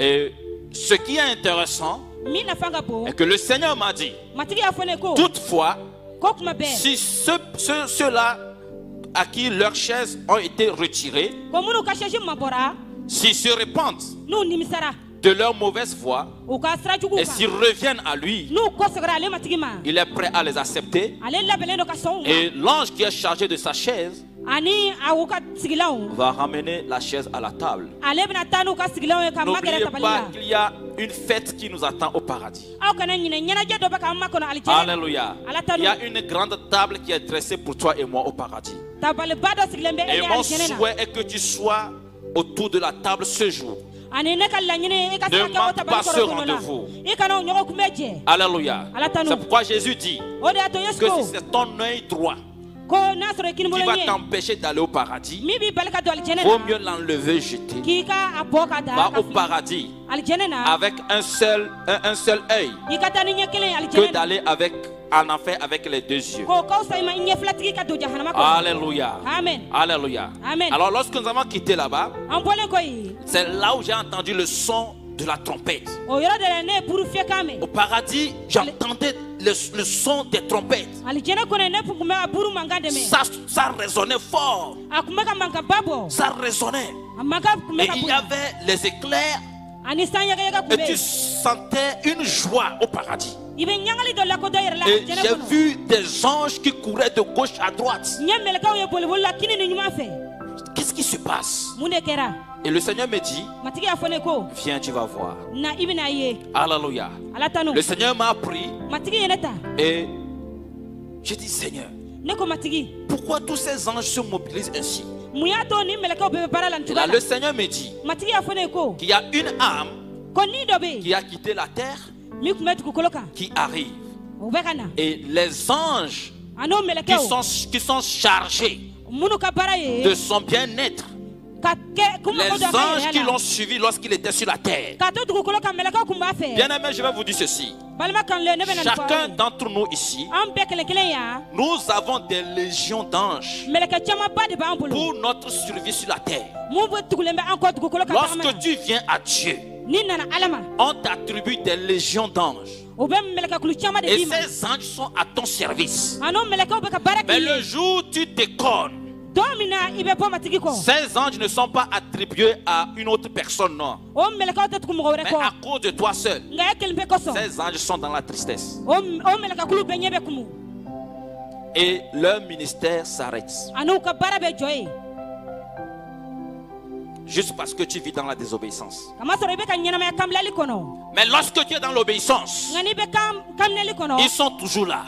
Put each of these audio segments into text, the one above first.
Et ce qui est intéressant est que le Seigneur m'a dit, toutefois, si ceux-là à qui leurs chaises ont été retirées, s'ils se repentent de leur mauvaise voie et s'ils reviennent à lui, il est prêt à les accepter. Et l'ange qui est chargé de sa chaise va ramener la chaise à la table. N'oubliez pas qu'il y a une fête qui nous attend au paradis. Alléluia. Il y a une grande table qui est dressée pour toi et moi au paradis. Et mon souhait est que tu sois autour de la table ce jour. Ne manque pas ce rendez-vous. Alléluia. C'est pourquoi Jésus dit que si c'est ton œil droit qui va t'empêcher d'aller au paradis, vaut mieux l'enlever, jeter. Va au paradis avec un seul œil que d'aller en enfer avec les deux yeux. Alléluia. Amen. Alléluia. Amen. Alors lorsque nous avons quitté là-bas, c'est là où j'ai entendu le son de la trompette. Au paradis, j'entendais le son des trompettes. Ça résonnait fort. Ça résonnait. Et il y avait les éclairs. Et tu sentais une joie au paradis. Et j'ai vu des anges qui couraient de gauche à droite. Qu'est-ce qui se passe? Et le Seigneur me dit, viens, tu vas voir. Alléluia. Le Seigneur m'a pris et j'ai dit, Seigneur, pourquoi tous ces anges se mobilisent ainsi? Et là, le Seigneur me dit qu'il y a une âme qui a quitté la terre qui arrive. Et les anges qui sont chargés de son bien-être, les anges qui l'ont suivi lorsqu'il était sur la terre. Bien aimé, je vais vous dire ceci. Chacun d'entre nous ici, nous avons des légions d'anges pour notre survie sur la terre. Lorsque tu viens à Dieu, on t'attribue des légions d'anges. Et ces anges sont à ton service. Mais le jour où tu déconnes, ces anges ne sont pas attribués à une autre personne, non. Mais à cause de toi seul, ces anges sont dans la tristesse. Et leur ministère s'arrête. Juste parce que tu vis dans la désobéissance. Mais lorsque tu es dans l'obéissance, ils sont toujours là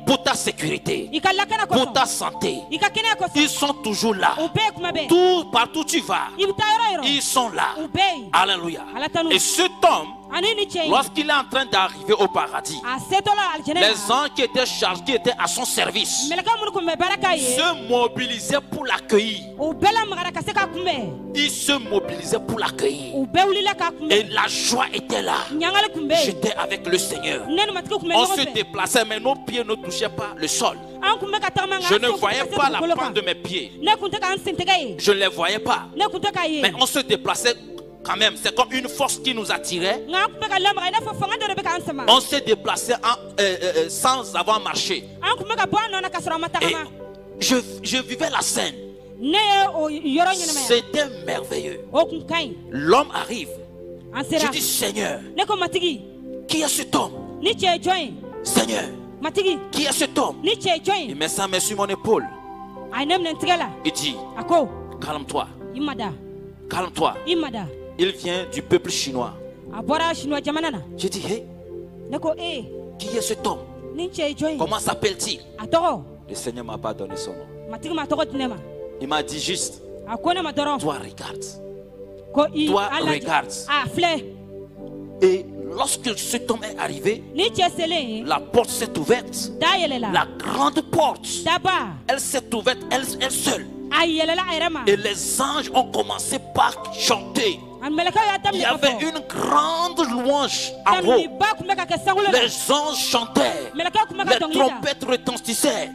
pour ta sécurité, pour ta santé. Ils sont toujours là. Partout où tu vas, ils sont là. Alléluia. Et cet homme, lorsqu'il est en train d'arriver au paradis, les anges qui étaient chargés, qui étaient à son service, se mobilisaient pour l'accueillir. Ils se mobilisaient pour l'accueillir. Et la joie était là. J'étais avec le Seigneur. On se déplaçait, mais nos pieds ne touchaient pas le sol. Je ne voyais pas la pointe de mes pieds. Je ne les voyais pas. Mais on se déplaçait quand même. C'est comme une force qui nous attirait. On s'est déplacé sans avoir marché. Et je vivais la scène. C'était merveilleux. L'homme arrive. Je dis, Seigneur, qui est cet homme? Seigneur, qui est cet homme? Il met sa main sur mon épaule. Il dit, calme-toi. Calme-toi. Il vient du peuple chinois. J'ai dit, hey, qui est cet homme? Comment s'appelle-t-il? Le Seigneur ne m'a pas donné son nom. Il m'a dit juste, toi regarde. Toi regarde. Et lorsque cet homme est arrivé, la porte s'est ouverte. La grande porte, elle s'est ouverte elle seule. Et les anges ont commencé par chanter. Il y avait une grande louange en haut. Les anges chantaient, les trompettes retentissaient.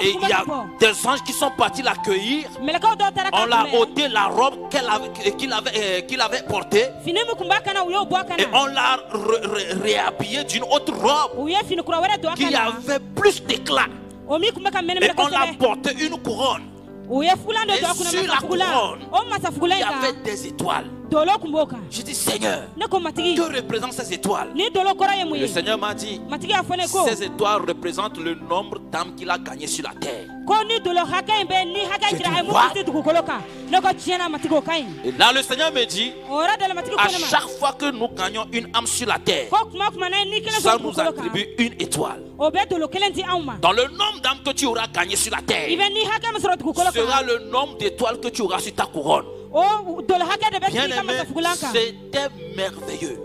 Et il y a des anges qui sont partis l'accueillir. On l'a ôté la robe qu'il avait portée. Et on l'a réhabillé d'une autre robe qui avait plus d'éclat. Et on l'a porté une couronne. Et sur la couronne, il y avait des étoiles. Je dis, Seigneur, que représentent ces étoiles? Le Seigneur m'a dit, ces étoiles représentent le nombre d'âmes qu'il a gagnées sur la terre. Et là, le Seigneur me dit, à chaque fois que nous gagnons une âme sur la terre, ça nous attribue une étoile. Dans le nombre d'âmes que tu auras gagnées sur la terre, sera le nombre d'étoiles que tu auras sur ta couronne. Bien-aimé, c'était merveilleux.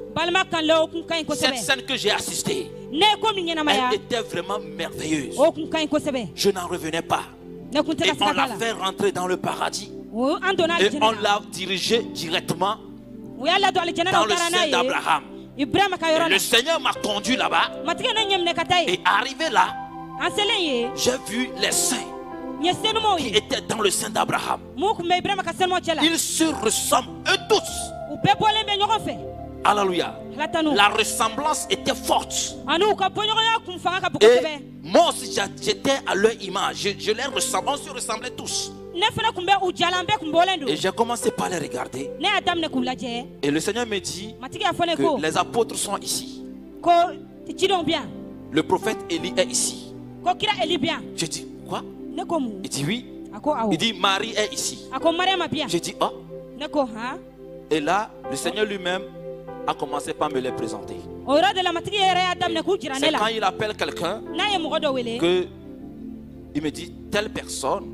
Cette scène que j'ai assistée, elle était vraiment merveilleuse. Je n'en revenais pas. Et on l'a fait rentrer dans le paradis. Et on l'a dirigé directement dans le sein d'Abraham. Et le Seigneur m'a conduit là-bas. Et arrivé là, j'ai vu les saints qui étaient dans le sein d'Abraham. Ils se ressemblent eux tous. Alléluia. La ressemblance était forte. Et moi aussi j'étais à leur image. Je les ressemblais. On se ressemblait tous. Et j'ai commencé par les regarder. Et le Seigneur me dit que les apôtres sont ici. Le prophète Élie est ici. Je dis, quoi? Il dit oui. Il dit, Marie est ici. Je dis, oh. Et là, le Seigneur lui-même a commencé par me les présenter. C'est quand il appelle quelqu'un que il me dit, telle personne,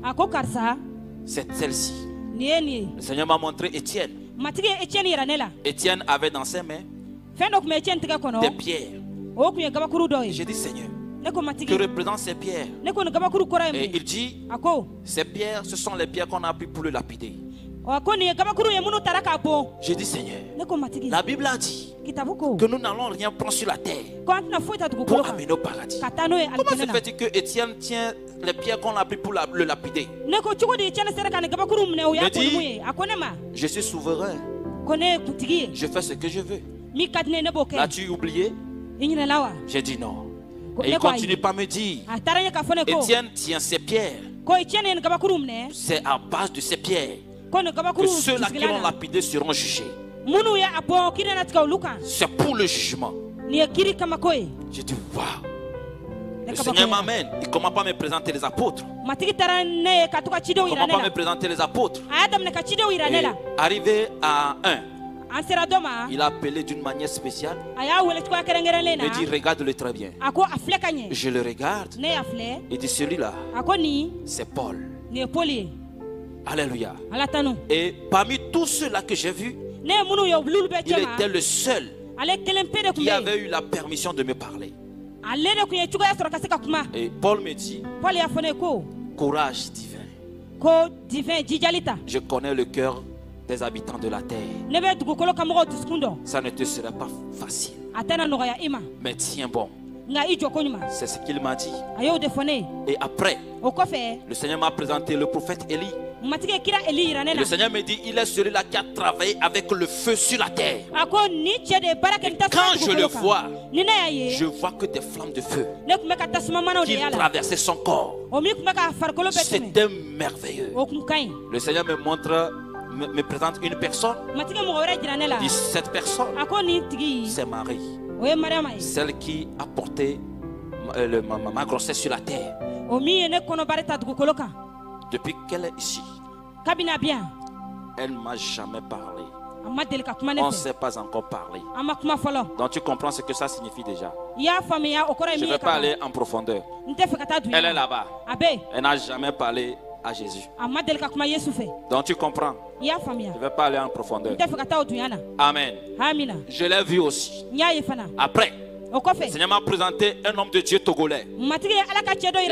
c'est celle-ci. Le Seigneur m'a montré Étienne. Étienne avait dans ses mains des pierres. J'ai dit, Seigneur, que représentent ces pierres? Et il dit, ces pierres, ce sont les pierres qu'on a pris pour le lapider. J'ai dit, Seigneur, la Bible a dit que nous n'allons rien prendre sur la terre pour amener au paradis. Comment se fait-il que Étienne tient les pierres qu'on a pris pour le lapider? Il dit, je suis souverain. Je fais ce que je veux. L'as-tu oublié? J'ai dit non. Et il continue par me dire, Étienne tient ses pierres. C'est à base de ces pierres que ceux-là qui l'ont lapidé seront jugés. C'est pour le jugement. J'ai dit, waouh. Le Seigneur m'amène. Il commence pas à me présenter les apôtres. Il commence pas à me présenter les apôtres. Et arrivé à 1, il a appelé d'une manière spéciale. Il me dit, regarde-le très bien. Je le regarde. Il dit, celui-là, c'est Paul. Alléluia. Et parmi tous ceux-là que j'ai vus, il était le seul qui avait eu la permission de me parler. Et Paul me dit, courage divin. Je connais le cœur des habitants de la terre. Ça ne te sera pas facile. Mais tiens bon. C'est ce qu'il m'a dit. Et après, le Seigneur m'a présenté le prophète Élie. Le Seigneur me dit, il est celui-là qui a travaillé avec le feu sur la terre. Et quand je le vois, je vois que des flammes de feu qui traversaient son corps. C'était merveilleux. Le Seigneur me montre, me présente une personne. Il dit, cette personne, c'est Marie. Celle qui a porté ma grossesse sur la terre. Depuis qu'elle est ici, elle ne m'a jamais parlé. On ne s'est pas encore parlé. Donc tu comprends ce que ça signifie déjà. Je ne vais pas aller en profondeur. Elle est là-bas. Elle n'a jamais parlé à Jésus. Donc tu comprends. Je ne vais pas aller en profondeur. Amen. Je l'ai vu aussi. Après, le Seigneur m'a présenté un homme de Dieu togolais. Je ne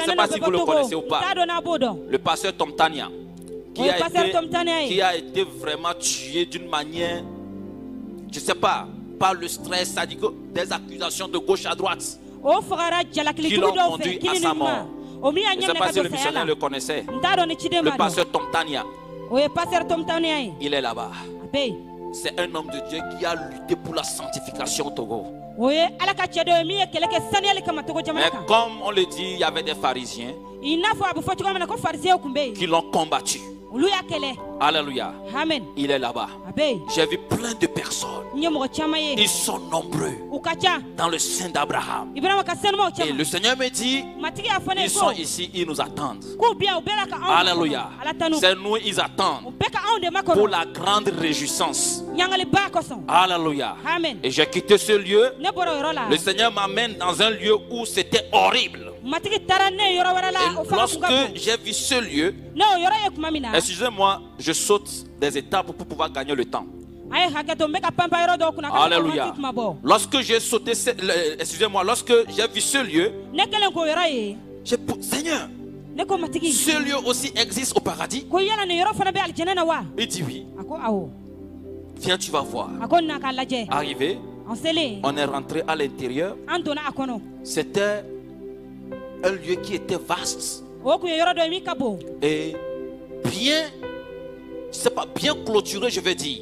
sais pas si vous le connaissez ou pas. Le pasteur Tom Tania, qui a été vraiment tué d'une manière je ne sais pas, par le stress, ça dit que des accusations de gauche à droite qui l'ont conduit à sa mort. Je ne sais pas si le missionnaire le connaissait. Le pasteur Tom Tania. Il est là-bas. C'est un homme de Dieu qui a lutté pour la sanctification au Togo. Mais comme on le dit, il y avait des pharisiens qui l'ont combattu. Alléluia. Amen. Il est là-bas. J'ai vu plein de personnes. Ils sont nombreux dans le sein d'Abraham. Et le Seigneur me dit, ils sont ici, ils nous attendent. Alléluia. C'est nous, ils attendent pour la grande réjouissance. Alléluia. Et j'ai quitté ce lieu. Le Seigneur m'amène dans un lieu où c'était horrible. Et lorsque j'ai vu ce lieu, excusez-moi, je saute des étapes pour pouvoir gagner le temps. Alléluia. Lorsque j'ai sauté, excusez-moi, lorsque j'ai vu ce lieu, j'ai dit, Seigneur, ce lieu aussi existe au paradis? Il dit oui. Viens, tu vas voir. Arrivé, on est rentré à l'intérieur. C'était un lieu qui était vaste et bien, je sais pas, bien clôturé, je vais dire.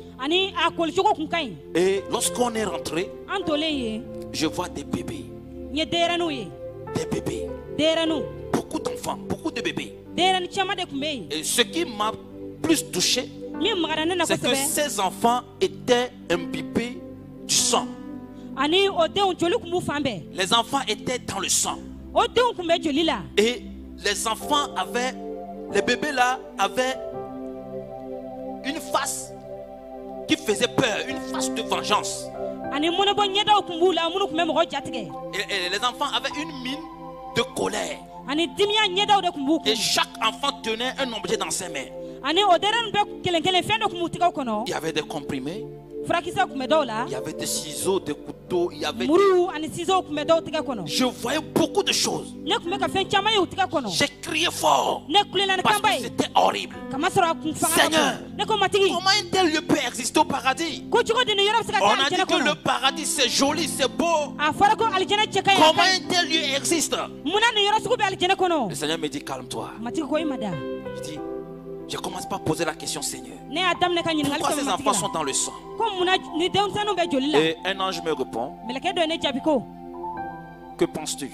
Et lorsqu'on est rentré, je vois des bébés. Des bébés. Beaucoup d'enfants, beaucoup de bébés. Et ce qui m'a plus touché, c'est que ces enfants étaient imbibés du sang. Les enfants étaient dans le sang. Et les enfants avaient, les bébés là avaient une face qui faisait peur, une face de vengeance. Et les enfants avaient une mine de colère. Et chaque enfant tenait un objet dans ses mains. Il y avait des comprimés. Il y avait des ciseaux, des couteaux, il y avait Je voyais beaucoup de choses. J'ai crié fort parce que c'était horrible. Seigneur, comment un tel lieu peut exister au paradis? On a dit que le paradis c'est joli, c'est beau. Comment un tel lieu existe? Le Seigneur me dit calme-toi. Je dis, je commence par poser la question, Seigneur. Pourquoi ces enfants sont dans le sang? Et un ange me répond, que penses-tu?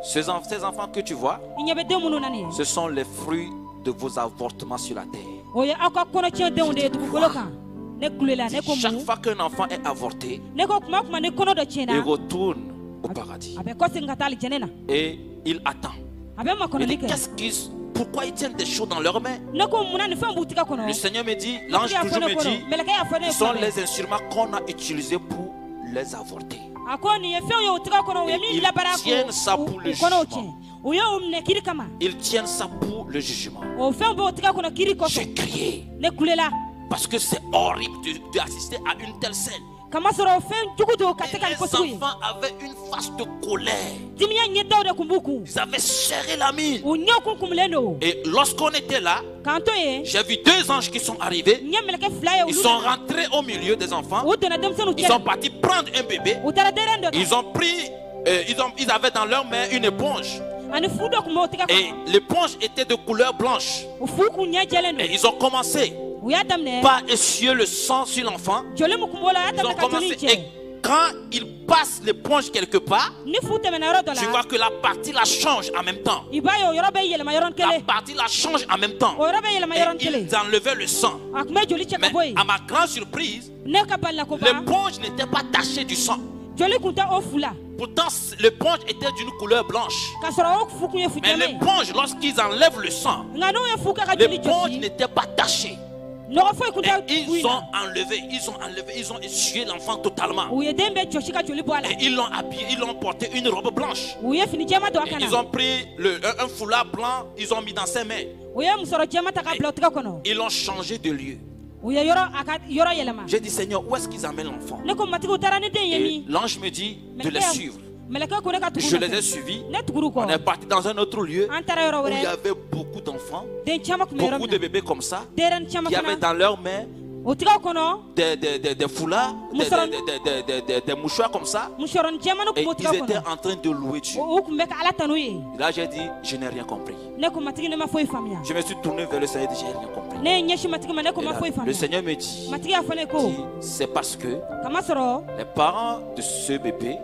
Ces enfants que tu vois, ce sont les fruits de vos avortements sur la terre. Chaque fois qu'un enfant est avorté, il retourne au paradis. Et il attend. Pourquoi ils tiennent des choses dans leurs mains? Le Seigneur me dit, l'ange toujours me dit, ce sont les instruments qu'on a utilisés pour les avorter. Ils tiennent ça pour le jugement. Ils tiennent ça pour le jugement. J'ai crié parce que c'est horrible d'assister à une telle scène. Et les enfants avaient une face de colère. Ils avaient serré la mine. Et lorsqu'on était là, j'ai vu deux anges qui sont arrivés. Ils sont rentrés au milieu des enfants. Ils sont partis prendre un bébé. Ils ont pris, ils avaient dans leurs mains une éponge. Et l'éponge était de couleur blanche. Et ils ont commencé par essuyer le sang sur l'enfant. Ils ont commencé. Et quand ils passent l'éponge quelque part, tu vois que la partie la change en même temps. La partie la change en même temps. Et ils enlevaient le sang. Mais à ma grande surprise, l'éponge n'était pas tachée du sang. Pourtant, l'éponge était d'une couleur blanche. Mais l'éponge, lorsqu'ils enlèvent le sang, l'éponge n'était pas tachée. Et ils ont enlevé, ils ont essuyé l'enfant totalement. Et ils l'ont habillé, ils l'ont porté une robe blanche. Et ils ont pris un foulard blanc, ils ont mis dans ses mains. Et ils l'ont changé de lieu. J'ai dit, Seigneur, où est-ce qu'ils amènent l'enfant? Et l'ange me dit de les suivre. Je les ai suivis. On est parti dans un autre lieu où il y avait beaucoup d'enfants, beaucoup de bébés comme ça, qui avaient dans leurs mains des foulards, des mouchoirs comme ça. Et ils étaient en train de louer Dieu. Et là, j'ai dit, je n'ai rien compris. Je me suis tourné vers le Seigneur et dit, j'ai rien compris. Et là, le Seigneur me dit, c'est parce que les parents de ce bébé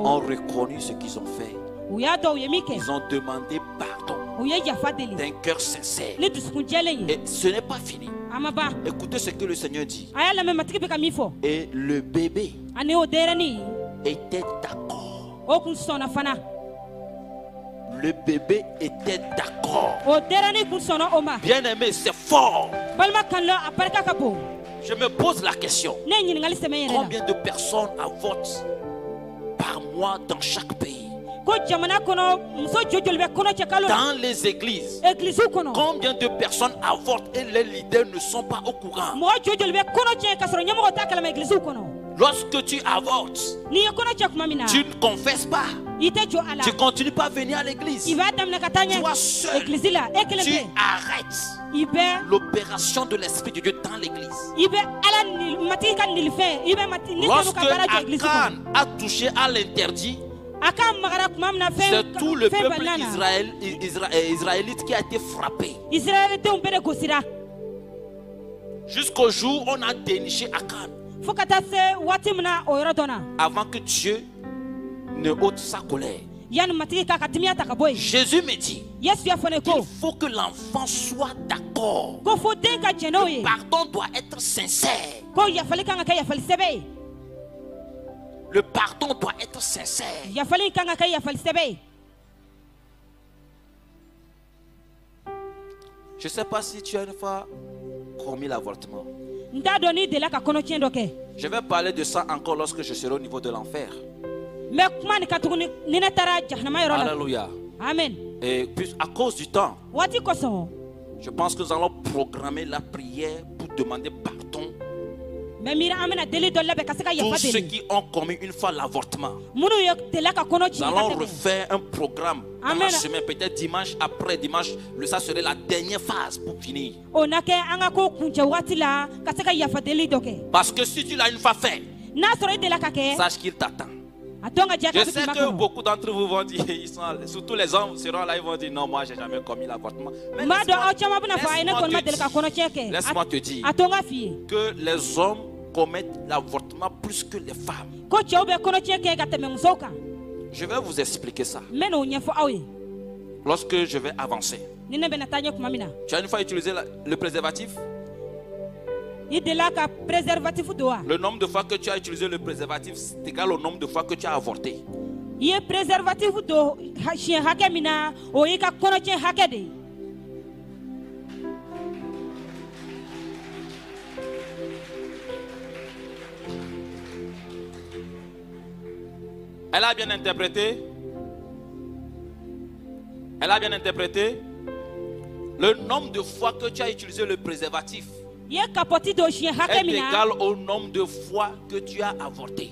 ont reconnu ce qu'ils ont fait. Ils ont demandé pardon d'un cœur sincère. Et ce n'est pas fini. Écoutez ce que le Seigneur dit. Et le bébé était d'accord. Le bébé était d'accord. Bien aimé, c'est fort. Je me pose la question. Combien de personnes avortent par mois dans chaque pays? Dans les églises, combien de personnes avortent et les leaders ne sont pas au courant? Lorsque tu avortes, tu ne confesses pas. Tu ne continues pas à venir à l'église. Toi seul, tu arrêtes l'opération de l'Esprit de Dieu dans l'église. Lorsque Akan a touché à l'interdit, c'est tout le peuple israélite qui a été frappé. Jusqu'au jour où on a déniché Akan. Avant que Dieu ne ôte sa colère. Jésus me dit qu'il faut que l'enfant soit d'accord. Le pardon doit être sincère. Le pardon doit être sincère. Je ne sais pas si tu as une fois commis l'avortement. Je vais parler de ça encore lorsque je serai au niveau de l'enfer. Alléluia. Amen. Et puis à cause du temps, je pense que nous allons programmer la prière pour demander pardon. Tous ceux qui ont commis une fois l'avortement, nous allons refaire un programme dans la semaine, peut-être dimanche après dimanche. Ça serait la dernière phase pour finir. Parce que si tu l'as une fois fait, sache qu'il t'attend. Je sais que beaucoup d'entre vous vont dire, surtout les hommes seront là, ils vont dire non, moi j'ai jamais commis l'avortement. Laisse-moi te dire que les hommes commettent l'avortement plus que les femmes. Je vais vous expliquer ça. Lorsque je vais avancer, tu as une fois utilisé le préservatif? Le nombre de fois que tu as utilisé le préservatif, c'est égal au nombre de fois que tu as avorté. Elle a bien interprété. Elle a bien interprété. Le nombre de fois que tu as utilisé le préservatif est égal au nombre de fois que tu as avorté.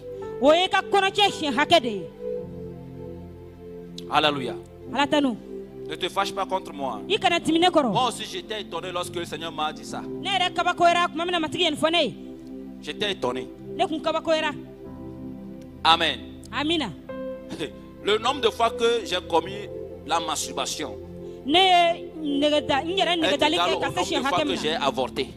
Alléluia. Ne te fâche pas contre moi. Moi aussi j'étais étonné lorsque le Seigneur m'a dit ça. J'étais étonné. Amen. Le nombre de fois que j'ai commis la masturbation est égal au nombre de fois que j'ai avorté.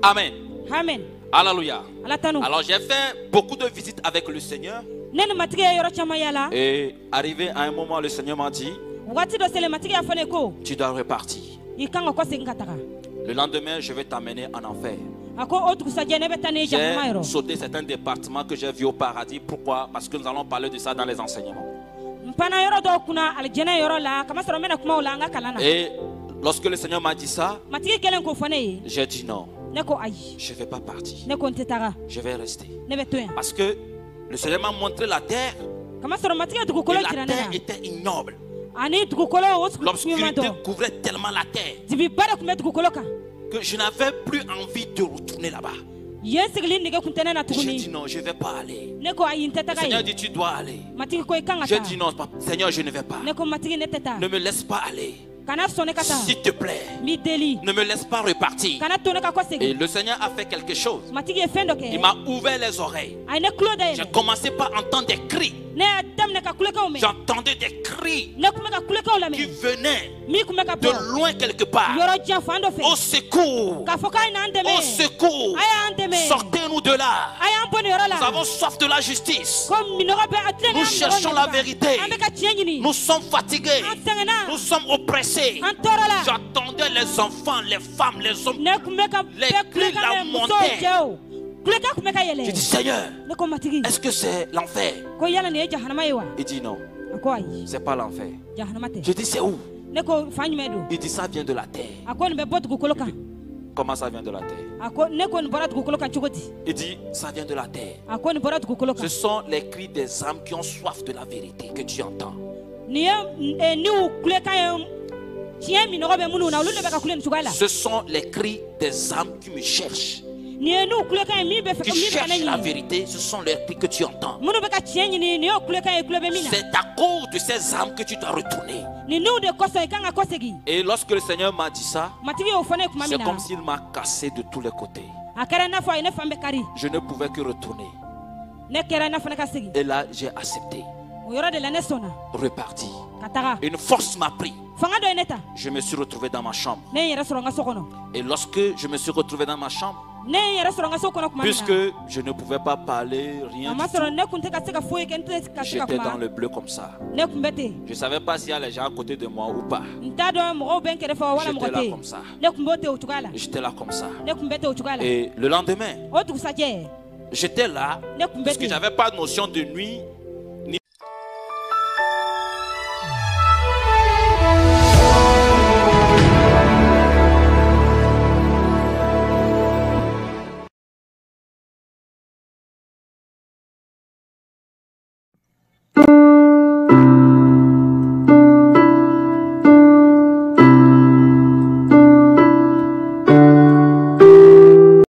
Amen. Amen. Alléluia. Alors j'ai fait beaucoup de visites avec le Seigneur. Et arrivé à un moment, le Seigneur m'a dit, tu dois repartir. Le lendemain, je vais t'amener en enfer. J'ai sauté certains départements que j'ai vus au paradis. Pourquoi? Parce que nous allons parler de ça dans les enseignements. Et lorsque le Seigneur m'a dit ça, j'ai dit non. Je ne vais pas partir. Je vais rester. Parce que le Seigneur m'a montré la terre. Et la terre était ignoble. L'obscurité couvrait tellement la terre que je n'avais plus envie de retourner là-bas. J'ai dit non, je ne vais pas aller. Le Seigneur dit tu dois aller. J'ai dit non, Seigneur, je ne vais pas. Ne me laisse pas aller. S'il te plaît, ne me laisse pas repartir. Et le Seigneur a fait quelque chose. Il m'a ouvert les oreilles. J'ai commencé par entendre des cris. J'entendais des cris qui venaient de loin quelque part. Au secours! Au secours! Sortez-nous de là! Nous avons soif de la justice. Nous cherchons la vérité. Nous sommes fatigués. Nous sommes oppressés. J'attendais les enfants, les femmes, les hommes. Les cris la montaient. Je dis, Seigneur, est-ce que c'est l'enfer? Il dit non, c'est pas l'enfer. Je dis, c'est où? Il dit, ça vient de la terre. Comment ça vient de la terre? Il dit, ça vient de la terre. Ce sont les cris des âmes qui ont soif de la vérité que tu entends. Ce sont les cris des âmes qui me cherchent. Qui cherchent la vérité, ce sont les cris que tu entends. C'est à cause de ces âmes que tu dois retourner. Et lorsque le Seigneur m'a dit ça, c'est comme s'il m'a cassé de tous les côtés. Je ne pouvais que retourner. Et là, j'ai accepté. Reparti. Une force m'a pris. Je me suis retrouvé dans ma chambre. Et lorsque je me suis retrouvé dans ma chambre, puisque je ne pouvais pas parler, rien du tout, j'étais dans le bleu comme ça. Je ne savais pas s'il y a les gens à côté de moi ou pas. J'étais là comme ça. J'étais là comme ça. Et le lendemain, j'étais là, parce que je n'avais pas de notion de nuit